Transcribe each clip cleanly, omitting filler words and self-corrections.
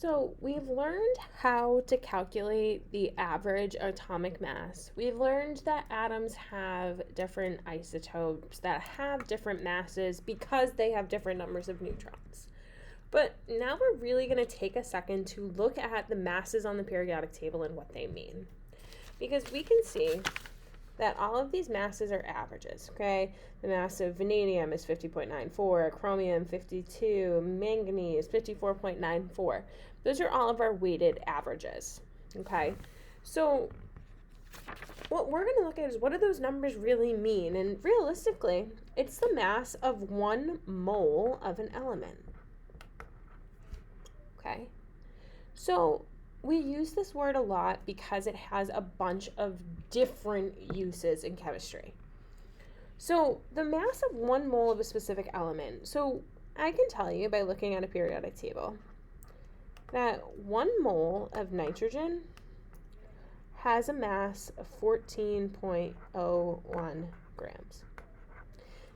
So, we've learned how to calculate the average atomic mass. We've learned that atoms have different isotopes that have different masses because they have different numbers of neutrons. But now we're really going to take a second to look at the masses on the periodic table and what they mean. Because we can see that all of these masses are averages, okay? The mass of vanadium is 50.94, chromium 52, manganese 54.94. Those are all of our weighted averages, okay? So what we're going to look at is what do those numbers really mean? And realistically, it's the mass of 1 mole of an element, okay? So we use this word a lot because it has a bunch of different uses in chemistry. So the mass of 1 mole of a specific element. So I can tell you by looking at a periodic table that 1 mole of nitrogen has a mass of 14.01 grams.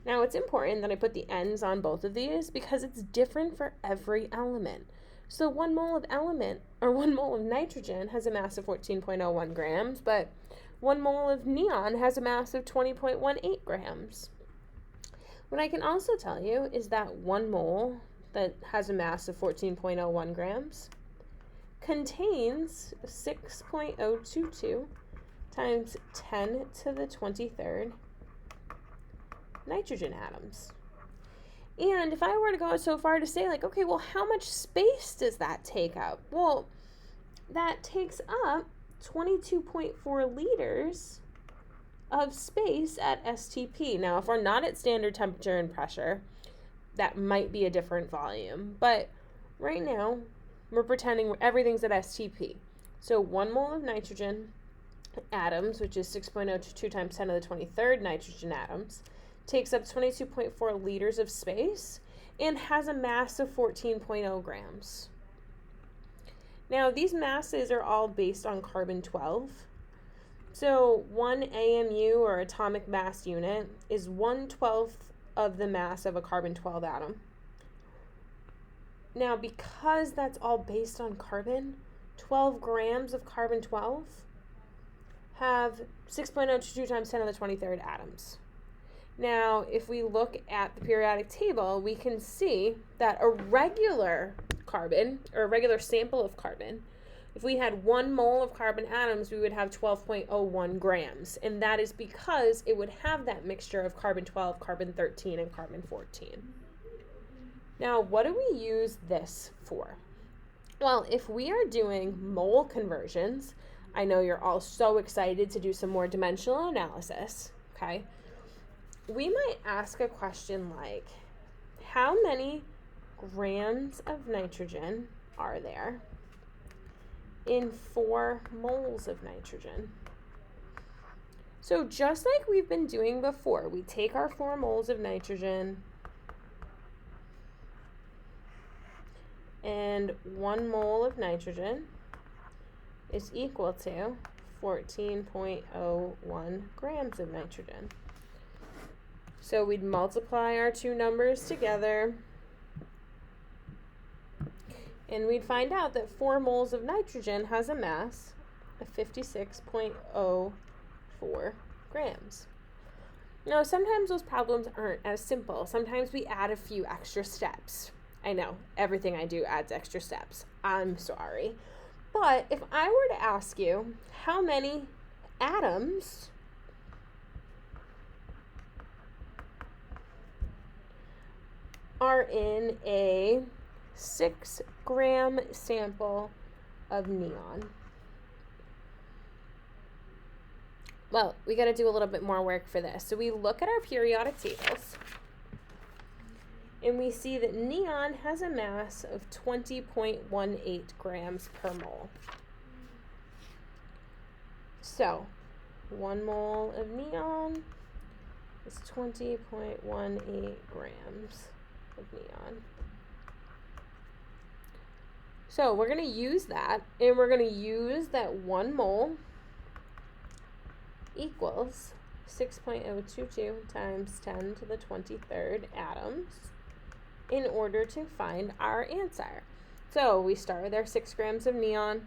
Now it's important that I put the ends on both of these because it's different for every element. So 1 mole of 1 mole of nitrogen has a mass of 14.01 grams, but 1 mole of neon has a mass of 20.18 grams. What I can also tell you is that 1 mole that has a mass of 14.01 grams contains 6.022 times 10 to the 23rd nitrogen atoms. And if I were to go so far to say, like, okay, well, how much space does that take up? Well, that takes up 22.4 liters of space at STP. Now, if we're not at standard temperature and pressure, that might be a different volume. But right now, we're pretending everything's at STP. So 1 mole of nitrogen atoms, which is 6.022 times 10 to the 23rd nitrogen atoms, takes up 22.4 liters of space and has a mass of 14.0 grams. Now, these masses are all based on carbon-12. So 1 AMU, or atomic mass unit, is 1/12 of the mass of a carbon-12 atom. Now, because that's all based on carbon, 12 grams of carbon-12 have 6.022 times 10 to the 23rd atoms. Now, if we look at the periodic table, we can see that a regular carbon, or a regular sample of carbon, if we had 1 mole of carbon atoms, we would have 12.01 grams. And that is because it would have that mixture of carbon-12, carbon-13, and carbon-14. Now, what do we use this for? Well, if we are doing mole conversions, I know you're all so excited to do some more dimensional analysis, okay? We might ask a question like, how many grams of nitrogen are there in 4 moles of nitrogen? So just like we've been doing before, we take our 4 moles of nitrogen and 1 mole of nitrogen is equal to 14.01 grams of nitrogen. So we'd multiply our two numbers together, and we'd find out that 4 moles of nitrogen has a mass of 56.04 grams. Now, sometimes those problems aren't as simple. Sometimes we add a few extra steps. I know, everything I do adds extra steps. I'm sorry. But if I were to ask you how many atoms are in a 6-gram sample of neon. Well, we got to do a little bit more work for this. So we look at our periodic tables, and we see that neon has a mass of 20.18 grams per mole. So 1 mole of neon is 20.18 grams of neon. So we're going to use that, and we're going to use that 1 mole equals 6.022 times 10 to the 23rd atoms in order to find our answer. So we start with our 6 grams of neon.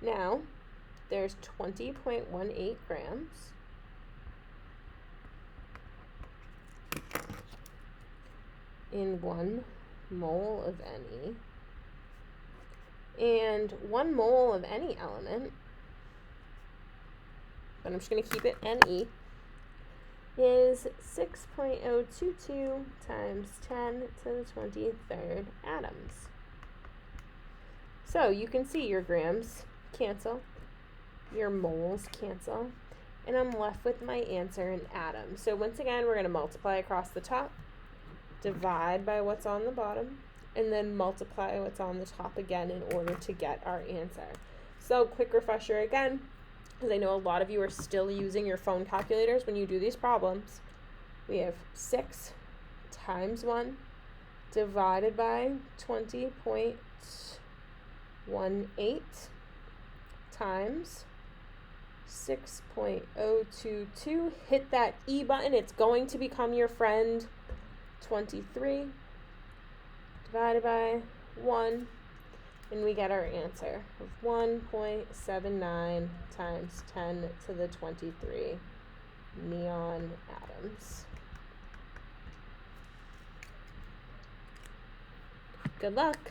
Now, there's 20.18 grams. In 1 mole of any. And 1 mole of any element, but I'm just going to keep it Ne, is 6.022 times 10 to the 23rd atoms. So you can see your grams cancel, your moles cancel, and I'm left with my answer in atoms. So once again, we're going to multiply across the top, divide by what's on the bottom, and then multiply what's on the top again in order to get our answer. So quick refresher again, because I know a lot of you are still using your phone calculators when you do these problems. We have 6 times 1 divided by 20.18 times 6.022. Hit that E button. It's going to become your friend. 23 divided by 1, and we get our answer of 1.79 times 10 to the 23 neon atoms. Good luck!